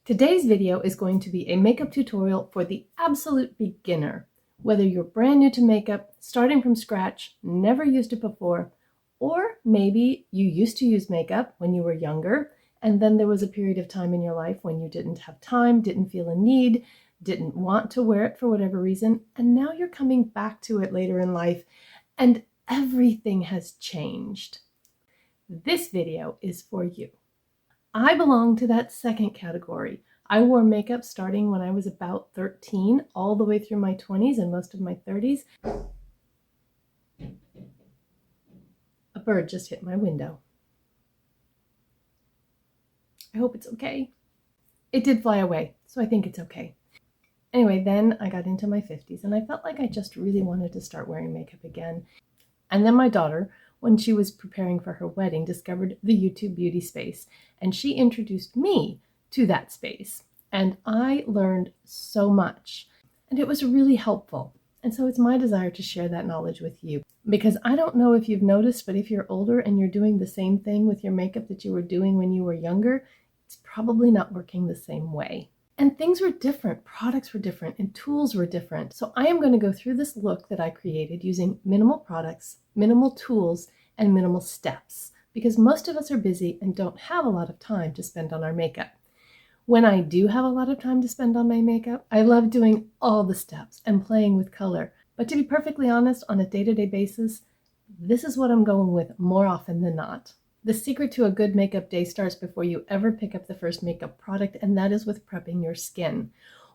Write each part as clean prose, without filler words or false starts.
Today's video is going to be a makeup tutorial for the absolute beginner. Whether you're brand new to makeup, starting from scratch, never used it before, or maybe you used to use makeup when you were younger, and then there was a period of time in your life when you didn't have time, didn't feel a need, didn't want to wear it for whatever reason, and now you're coming back to it later in life, and everything has changed. This video is for you. I belong to that second category. I wore makeup starting when I was about 13, all the way through my 20s and most of my 30s. A bird just hit my window. I hope it's okay. It did fly away, so I think it's okay. Anyway, then I got into my 50s and I felt like I just really wanted to start wearing makeup again. And then my daughter, when she was preparing for her wedding, discovered the YouTube beauty space, and she introduced me to that space. And I learned so much, and it was really helpful. And so it's my desire to share that knowledge with you, because I don't know if you've noticed, but if you're older and you're doing the same thing with your makeup that you were doing when you were younger, it's probably not working the same way. And things were different, products were different, and tools were different. So I am going to go through this look that I created using minimal products, minimal tools, and minimal steps, because most of us are busy and don't have a lot of time to spend on our makeup. When I do have a lot of time to spend on my makeup, I love doing all the steps and playing with color. But to be perfectly honest, on a day-to-day basis, this is what I'm going with more often than not. The secret to a good makeup day starts before you ever pick up the first makeup product, and that is with prepping your skin.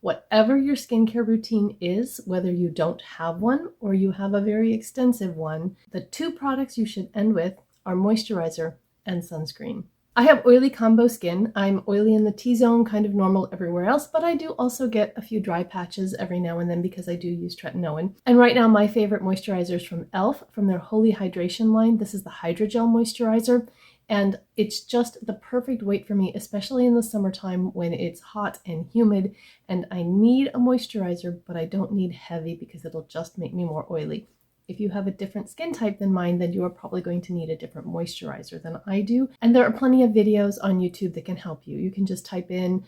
Whatever your skincare routine is, whether you don't have one or you have a very extensive one, the two products you should end with are moisturizer and sunscreen. I have oily combo skin. I'm oily in the T-zone, kind of normal everywhere else, but I do also get a few dry patches every now and then because I do use tretinoin. And right now my favorite moisturizer is from e.l.f. from their Holy Hydration line. This is the Hydrogel moisturizer, and it's just the perfect weight for me, especially in the summertime when it's hot and humid and I need a moisturizer, but I don't need heavy because it'll just make me more oily. If you have a different skin type than mine, then you are probably going to need a different moisturizer than I do. And there are plenty of videos on YouTube that can help you. You can just type in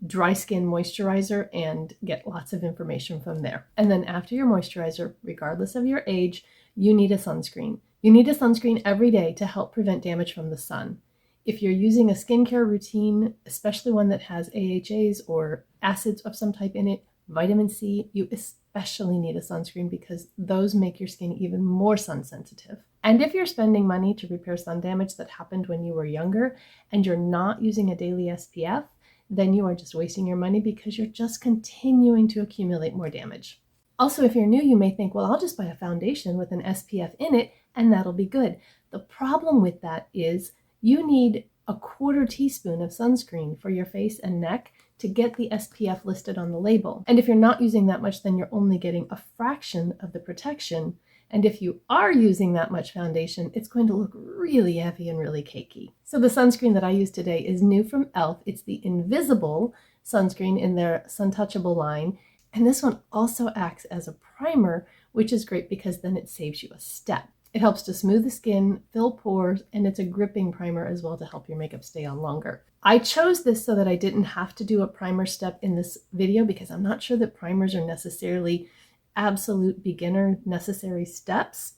dry skin moisturizer and get lots of information from there. And then after your moisturizer, regardless of your age, you need a sunscreen. You need a sunscreen every day to help prevent damage from the sun. If you're using a skincare routine, especially one that has AHAs or acids of some type in it, vitamin C, you especially need a sunscreen because those make your skin even more sun sensitive. And if you're spending money to repair sun damage that happened when you were younger and you're not using a daily SPF, then you are just wasting your money because you're just continuing to accumulate more damage. Also, if you're new, you may think, well, I'll just buy a foundation with an SPF in it and that'll be good. The problem with that is you need a 1/4 teaspoon of sunscreen for your face and neck to get the SPF listed on the label. And if you're not using that much, then you're only getting a fraction of the protection. And if you are using that much foundation, it's going to look really heavy and really cakey. So the sunscreen that I use today is new from e.l.f. It's the Invisible sunscreen in their Suntouchable line. And this one also acts as a primer, which is great because then it saves you a step. It helps to smooth the skin, fill pores, and it's a gripping primer as well to help your makeup stay on longer. I chose this so that I didn't have to do a primer step in this video because I'm not sure that primers are necessarily absolute beginner necessary steps.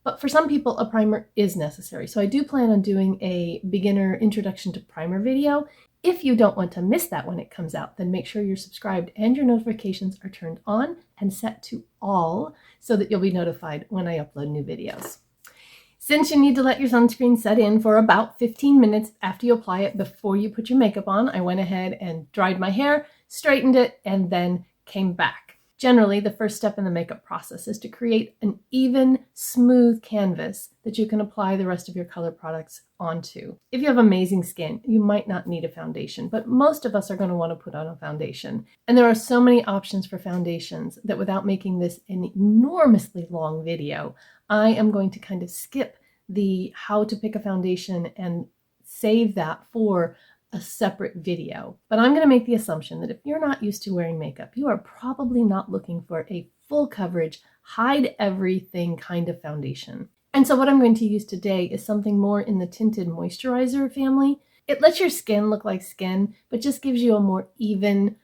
But for some people, a primer is necessary. So I do plan on doing a beginner introduction to primer video. If you don't want to miss that when it comes out, then make sure you're subscribed and your notifications are turned on and set to all so that you'll be notified when I upload new videos. Since you need to let your sunscreen set in for about 15 minutes after you apply it before you put your makeup on, I went ahead and dried my hair, straightened it, and then came back. Generally, the first step in the makeup process is to create an even, smooth canvas that you can apply the rest of your color products onto. If you have amazing skin, you might not need a foundation, but most of us are going to want to put on a foundation. And there are so many options for foundations that without making this an enormously long video, I am going to kind of skip the how to pick a foundation and save that for a separate video. But I'm going to make the assumption that if you're not used to wearing makeup, you are probably not looking for a full coverage, hide everything kind of foundation. And so what I'm going to use today is something more in the tinted moisturizer family. It lets your skin look like skin, but just gives you a more even,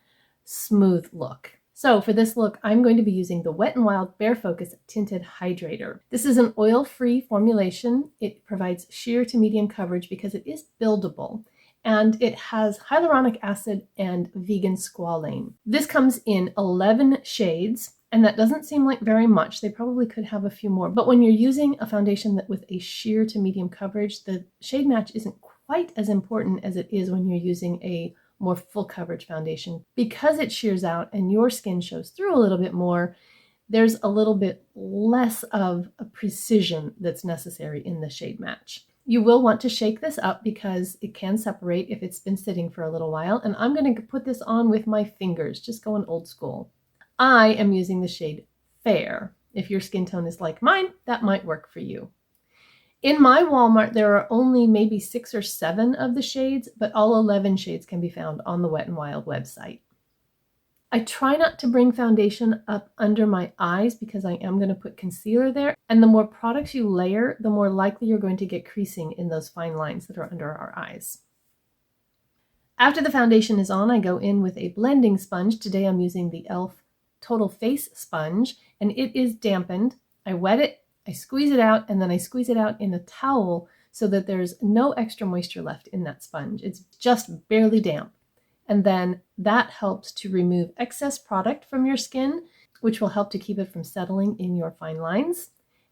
smooth look. So for this look, I'm going to be using the Wet n Wild Bare Focus Tinted Hydrator. This is an oil-free formulation. It provides sheer to medium coverage because it is buildable, and it has hyaluronic acid and vegan squalane. This comes in 11 shades, and that doesn't seem like very much. They probably could have a few more, but when you're using a foundation that with a sheer to medium coverage, the shade match isn't quite as important as it is when you're using a more full coverage foundation. Because it shears out and your skin shows through a little bit more, there's a little bit less of a precision that's necessary in the shade match. You will want to shake this up because it can separate if it's been sitting for a little while, and I'm going to put this on with my fingers, just going old school. I am using the shade Fair. If your skin tone is like mine, that might work for you. In my Walmart, there are only maybe 6 or 7 of the shades, but all 11 shades can be found on the Wet n Wild website. I try not to bring foundation up under my eyes because I am going to put concealer there, and the more products you layer, the more likely you're going to get creasing in those fine lines that are under our eyes. After the foundation is on, I go in with a blending sponge. Today I'm using the e.l.f. Total Face Sponge, and it is dampened. I wet it, I squeeze it out, and then I squeeze it out in a towel so that there's no extra moisture left in that sponge. It's just barely damp. And then that helps to remove excess product from your skin, which will help to keep it from settling in your fine lines.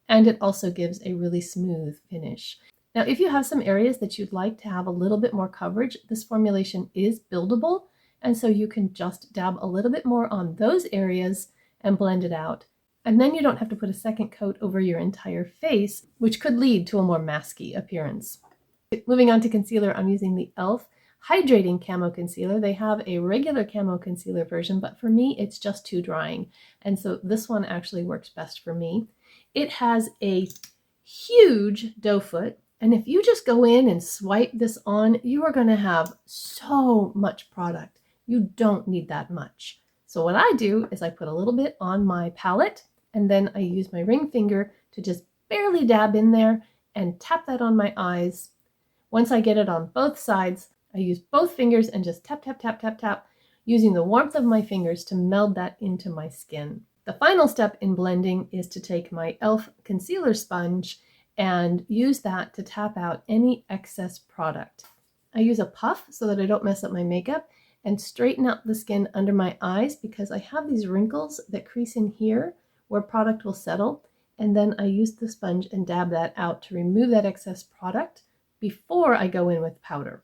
And it also gives a really smooth finish. Now, if you have some areas that you'd like to have a little bit more coverage, this formulation is buildable. And so you can just dab a little bit more on those areas and blend it out. And then you don't have to put a second coat over your entire face, which could lead to a more masky appearance. Moving on to concealer, I'm using the e.l.f. Hydrating Camo Concealer. They have a regular camo concealer version, but for me, it's just too drying. And so this one actually works best for me. It has a huge doe foot. And if you just go in and swipe this on, you are going to have so much product. You don't need that much. So what I do is I put a little bit on my palette, and then I use my ring finger to just barely dab in there and tap that on my eyes. Once I get it on both sides, I use both fingers and just tap, tap, tap, tap, tap, using the warmth of my fingers to meld that into my skin. The final step in blending is to take my e.l.f. concealer sponge and use that to tap out any excess product. I use a puff so that I don't mess up my makeup and straighten out the skin under my eyes because I have these wrinkles that crease in here where product will settle, and then I use the sponge and dab that out to remove that excess product before I go in with powder.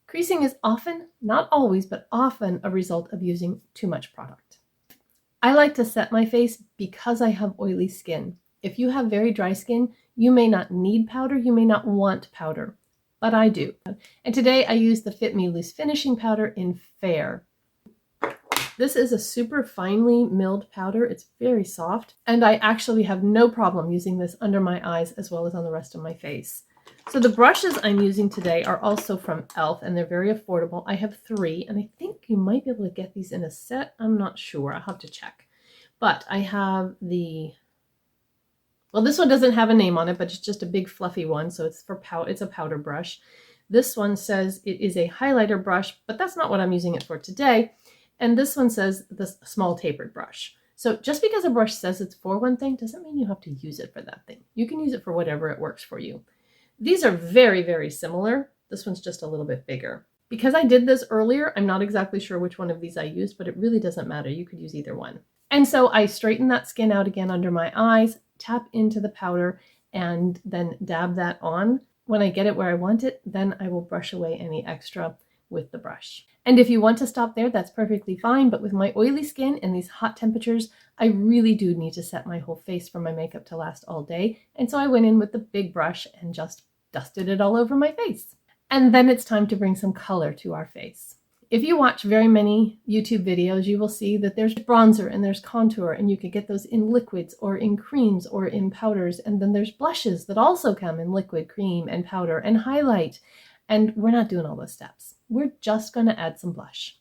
Creasing is often, not always, but often a result of using too much product. I like to set my face because I have oily skin. If you have very dry skin, you may not need powder, you may not want powder, but I do. And today I use the Fit Me Loose Finishing Powder in Fair. This is a super finely milled powder. It's very soft, and I actually have no problem using this under my eyes as well as on the rest of my face. So the brushes I'm using today are also from e.l.f. and they're very affordable. I have 3, and I think you might be able to get these in a set. I'm not sure. I'll have to check. But I have the... Well, this one doesn't have a name on it, but it's just a big fluffy one, so it's for it's a powder brush. This one says it is a highlighter brush, but that's not what I'm using it for today. And this one says this small tapered brush. So just because a brush says it's for one thing doesn't mean you have to use it for that thing. You can use it for whatever it works for you. These are very, very similar. This one's just a little bit bigger. Because I did this earlier, I'm not exactly sure which one of these I used, but it really doesn't matter. You could use either one. And so I straighten that skin out again under my eyes, tap into the powder, and then dab that on. When I get it where I want it, then I will brush away any extra with the brush. And if you want to stop there, that's perfectly fine. But with my oily skin and these hot temperatures, I really do need to set my whole face for my makeup to last all day. And so I went in with the big brush and just dusted it all over my face. And then it's time to bring some color to our face. If you watch very many YouTube videos, you will see that there's bronzer and there's contour, and you can get those in liquids or in creams or in powders. And then there's blushes that also come in liquid, cream, and powder, and highlight. And we're not doing all those steps. We're just going to add some blush.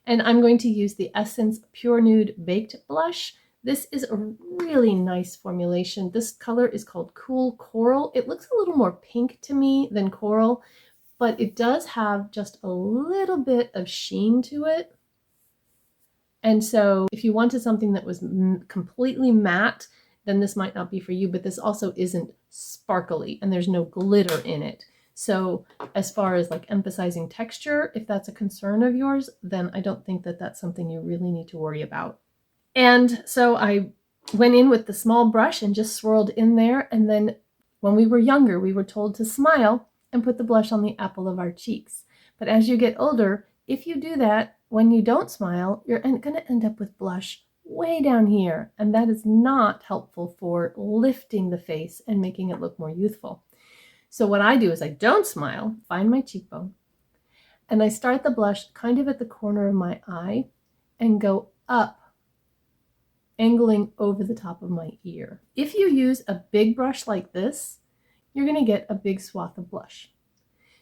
And I'm going to use the Essence Pure Nude Baked Blush. This is a really nice formulation. This color is called Cool Coral. It looks a little more pink to me than coral, but it does have just a little bit of sheen to it. And so if you wanted something that was completely matte, then this might not be for you, but this also isn't sparkly and there's no glitter in it. So as far as like emphasizing texture, if that's a concern of yours, then I don't think that that's something you really need to worry about. And so I went in with the small brush and just swirled in there. And then when we were younger, we were told to smile and put the blush on the apple of our cheeks. But as you get older, if you do that, when you don't smile, you're going to end up with blush way down here. And that is not helpful for lifting the face and making it look more youthful. So what I do is I don't smile, find my cheekbone, and I start the blush kind of at the corner of my eye and go up, angling over the top of my ear. If you use a big brush like this, you're going to get a big swath of blush.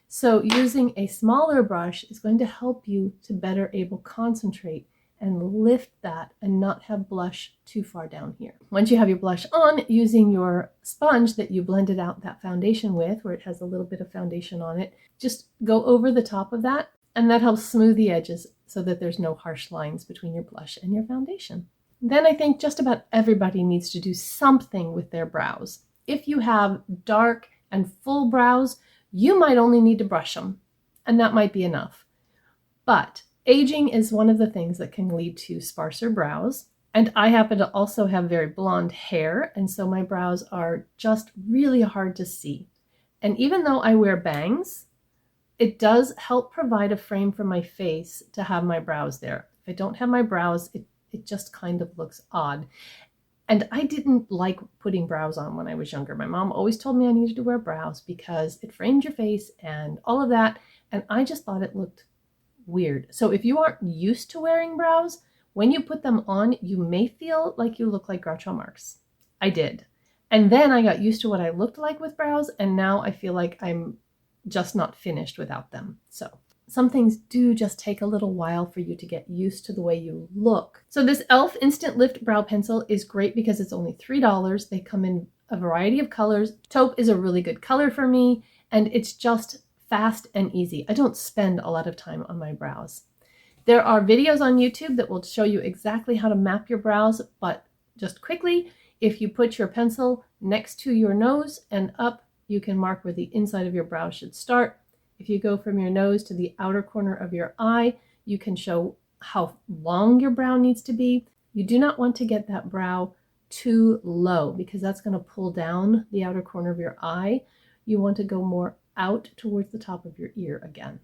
So using a smaller brush is going to help you to better able concentrate and lift that and not have blush too far down here. Once you have your blush on, using your sponge that you blended out that foundation with, where it has a little bit of foundation on it, just go over the top of that, and that helps smooth the edges so that there's no harsh lines between your blush and your foundation. Then I think just about everybody needs to do something with their brows. If you have dark and full brows, you might only need to brush them, and that might be enough. But aging is one of the things that can lead to sparser brows. And I happen to also have very blonde hair, and so my brows are just really hard to see. And even though I wear bangs, it does help provide a frame for my face to have my brows there. If I don't have my brows, it just kind of looks odd. And I didn't like putting brows on when I was younger. My mom always told me I needed to wear brows because it framed your face and all of that. And I just thought it looked weird. So if you aren't used to wearing brows, when you put them on, you may feel like you look like Groucho Marx. I did. And then I got used to what I looked like with brows, and now I feel like I'm just not finished without them. So some things do just take a little while for you to get used to the way you look. So this e.l.f. Instant Lift Brow Pencil is great because it's only $3. They come in a variety of colors. Taupe is a really good color for me, and it's just fast and easy. I don't spend a lot of time on my brows. There are videos on YouTube that will show you exactly how to map your brows, but just quickly, if you put your pencil next to your nose and up, you can mark where the inside of your brow should start. If you go from your nose to the outer corner of your eye, you can show how long your brow needs to be. You do not want to get that brow too low because that's going to pull down the outer corner of your eye. You want to go more out towards the top of your ear again.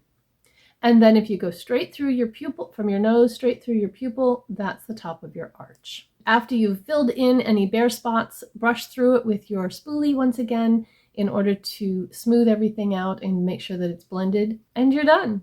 And then if you go straight through your pupil, from your nose straight through your pupil, that's the top of your arch. After you've filled in any bare spots, brush through it with your spoolie once again in order to smooth everything out and make sure that it's blended, and you're done.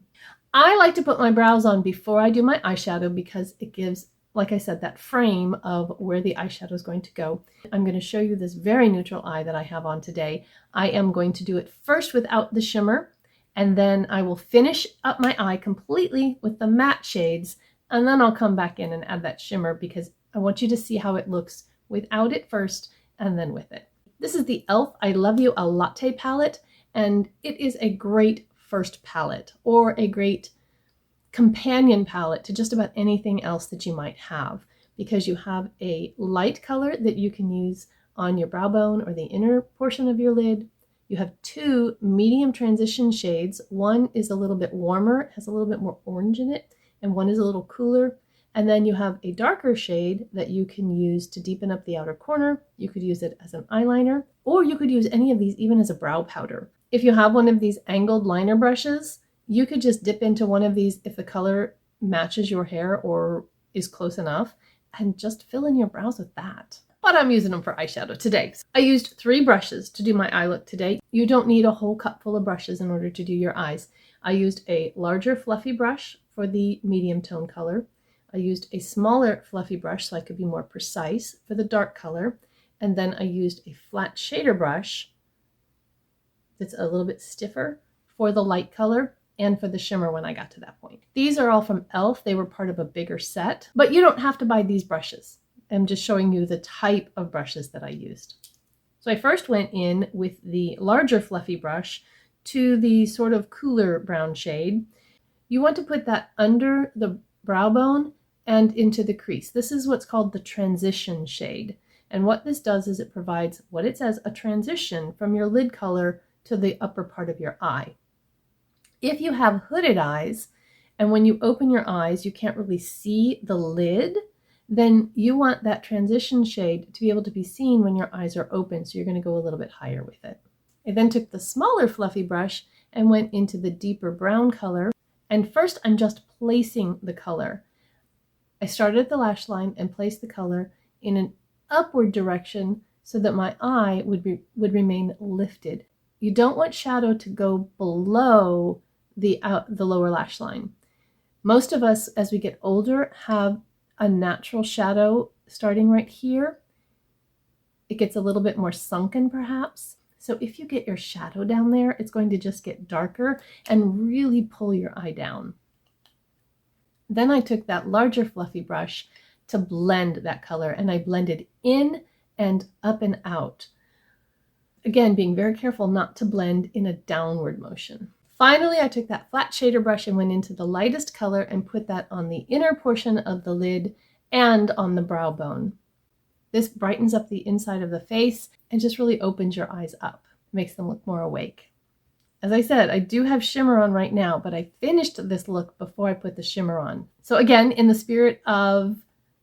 I like to put my brows on before I do my eyeshadow because it gives, like I said, that frame of where the eyeshadow is going to go. I'm going to show you this very neutral eye that I have on today. I am going to do it first without the shimmer, and then I will finish up my eye completely with the matte shades, and then I'll come back in and add that shimmer because I want you to see how it looks without it first and then with it. This is the e.l.f. I Love You a Latte palette, and it is a great first palette or a great companion palette to just about anything else that you might have, because you have a light color that you can use on your brow bone or the inner portion of your lid. You have two medium transition shades. One is a little bit warmer, has a little bit more orange in it, and one is a little cooler. And then you have a darker shade that you can use to deepen up the outer corner. You could use it as an eyeliner, or you could use any of these even as a brow powder. If you have one of these angled liner brushes, you could just dip into one of these if the color matches your hair or is close enough, and just fill in your brows with that. But I'm using them for eyeshadow today. I used 3 brushes to do my eye look today. You don't need a whole cup full of brushes in order to do your eyes. I used a larger fluffy brush for the medium tone color. I used a smaller fluffy brush so I could be more precise for the dark color. And then I used a flat shader brush that's a little bit stiffer for the light color and for the shimmer when I got to that point. These are all from e.l.f. They were part of a bigger set, but you don't have to buy these brushes. am just showing you the type of brushes that I used. So I first went in with the larger fluffy brush to the sort of cooler brown shade. You want to put that under the brow bone and into the crease. This is what's called the transition shade. And what this does is it provides what it says, a transition from your lid color to the upper part of your eye. If you have hooded eyes, and when you open your eyes, you can't really see the lid, then you want that transition shade to be able to be seen when your eyes are open. So you're going to go a little bit higher with it. I then took the smaller fluffy brush and went into the deeper brown color. And first I'm just placing the color. I started at the lash line and placed the color in an upward direction so that my eye would remain lifted. You don't want shadow to go below the lower lash line. Most of us, as we get older, have a natural shadow starting right here. It gets a little bit more sunken perhaps. So if you get your shadow down there, it's going to just get darker and really pull your eye down. Then I took that larger fluffy brush to blend that color, and I blended in and up and out. Again, being very careful not to blend in a downward motion. Finally, I took that flat shader brush and went into the lightest color and put that on the inner portion of the lid and on the brow bone. This brightens up the inside of the face and just really opens your eyes up, makes them look more awake. As I said, I do have shimmer on right now, but I finished this look before I put the shimmer on. So again, in the spirit of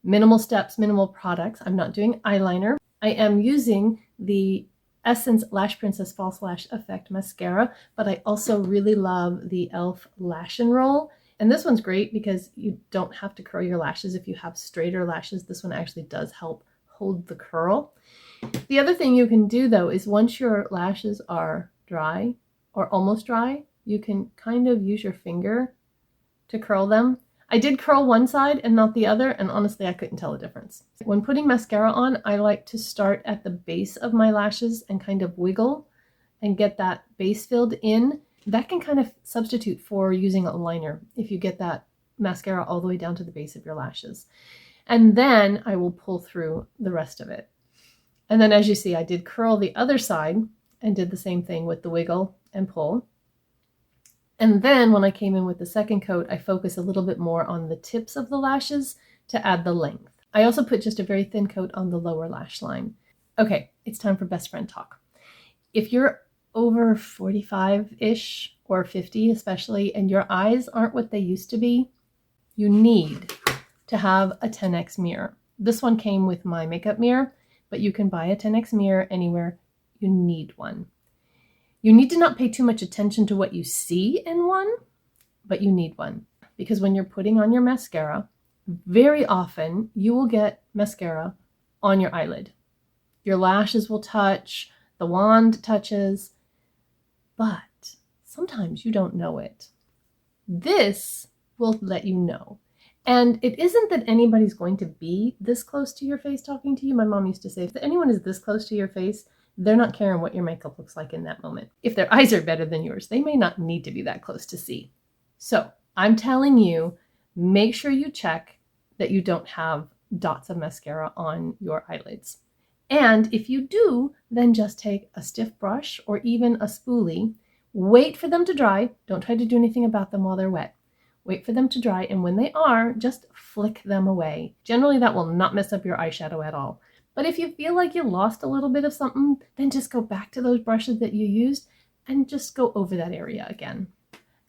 minimal steps, minimal products, I'm not doing eyeliner. I am using the Essence Lash Princess False Lash Effect Mascara, but I also really love the e.l.f. Lash and Roll. And this one's great because you don't have to curl your lashes. If you have straighter lashes, this one actually does help hold the curl. The other thing you can do though is once your lashes are dry or almost dry, you can kind of use your finger to curl them. I did curl one side and not the other, and honestly I couldn't tell the difference. When putting mascara on, I like to start at the base of my lashes and kind of wiggle and get that base filled in. That can kind of substitute for using a liner if you get that mascara all the way down to the base of your lashes. And then I will pull through the rest of it. And then as you see, I did curl the other side and did the same thing with the wiggle and pull. And then when I came in with the second coat, I focused a little bit more on the tips of the lashes to add the length. I also put just a very thin coat on the lower lash line. Okay, it's time for best friend talk. If you're over 45-ish or 50 especially, and your eyes aren't what they used to be, you need to have a 10x mirror. This one came with my makeup mirror, but you can buy a 10x mirror anywhere. You need one. You need to not pay too much attention to what you see in one, but you need one. Because when you're putting on your mascara, very often you will get mascara on your eyelid. Your lashes will touch, the wand touches, but sometimes you don't know it. This will let you know. And it isn't that anybody's going to be this close to your face talking to you. My mom used to say, if anyone is this close to your face, they're not caring what your makeup looks like in that moment. If their eyes are better than yours, they may not need to be that close to see. So I'm telling you, make sure you check that you don't have dots of mascara on your eyelids. And if you do, then just take a stiff brush or even a spoolie, wait for them to dry. Don't try to do anything about them while they're wet. Wait for them to dry, and when they are, just flick them away. Generally, that will not mess up your eyeshadow at all. But if you feel like you lost a little bit of something, then just go back to those brushes that you used and just go over that area again.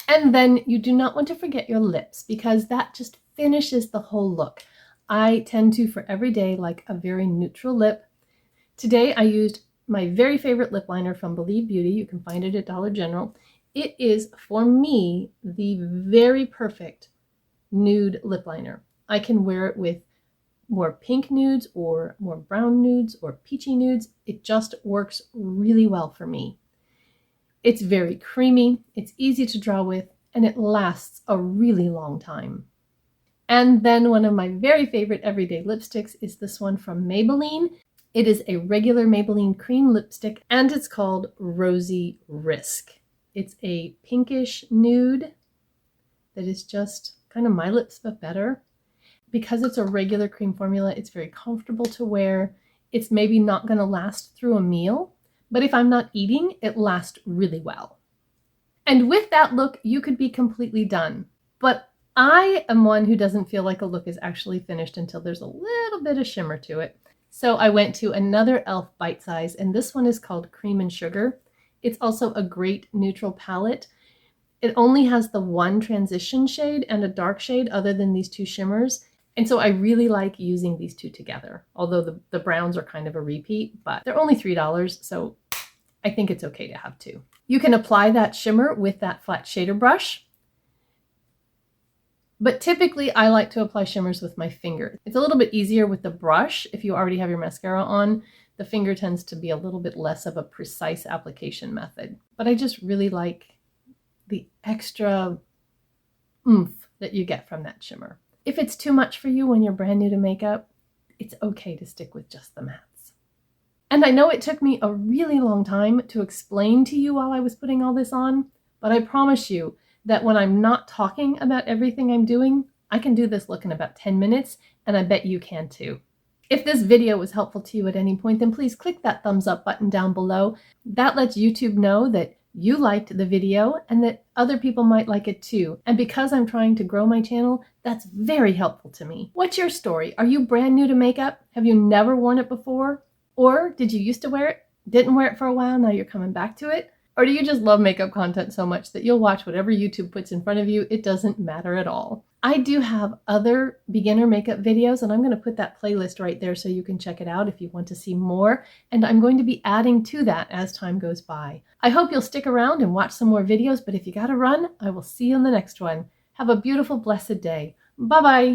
And then you do not want to forget your lips, because that just finishes the whole look. I tend to, for every day, like a very neutral lip. Today I used my very favorite lip liner from Believe Beauty. You can find it at Dollar General. It is, for me, the very perfect nude lip liner. I can wear it with more pink nudes or more brown nudes or peachy nudes. It just works really well for me. It's very creamy, it's easy to draw with, and it lasts a really long time. And then one of my very favorite everyday lipsticks is this one from Maybelline. It is a regular Maybelline cream lipstick, and it's called Rosy Risk. It's a pinkish nude that is just kind of my lips but better. Because it's a regular cream formula, it's very comfortable to wear. It's maybe not going to last through a meal, but if I'm not eating, it lasts really well. And with that look, you could be completely done. But I am one who doesn't feel like a look is actually finished until there's a little bit of shimmer to it. So I went to another e.l.f. Bite Size, and this one is called Cream and Sugar. It's also a great neutral palette. It only has the one transition shade and a dark shade other than these two shimmers. And so I really like using these two together, although the browns are kind of a repeat, but they're only $3, so I think it's okay to have two. You can apply that shimmer with that flat shader brush, but typically I like to apply shimmers with my finger. It's a little bit easier with the brush. If you already have your mascara on, the finger tends to be a little bit less of a precise application method. But I just really like the extra oomph that you get from that shimmer. If it's too much for you when you're brand new to makeup, it's okay to stick with just the mattes. And I know it took me a really long time to explain to you while I was putting all this on, but I promise you that when I'm not talking about everything I'm doing, I can do this look in about 10 minutes, and I bet you can too. If this video was helpful to you at any point, then please click that thumbs up button down below. That lets YouTube know that you liked the video and that other people might like it too. And because I'm trying to grow my channel, that's very helpful to me. What's your story? Are you brand new to makeup? Have you never worn it before? Or did you used to wear it, didn't wear it for a while, now you're coming back to it? Or do you just love makeup content so much that you'll watch whatever YouTube puts in front of you? It doesn't matter at all. I do have other beginner makeup videos, and I'm going to put that playlist right there so you can check it out if you want to see more. And I'm going to be adding to that as time goes by. I hope you'll stick around and watch some more videos, but if you gotta run, I will see you in the next one. Have a beautiful, blessed day. Bye-bye.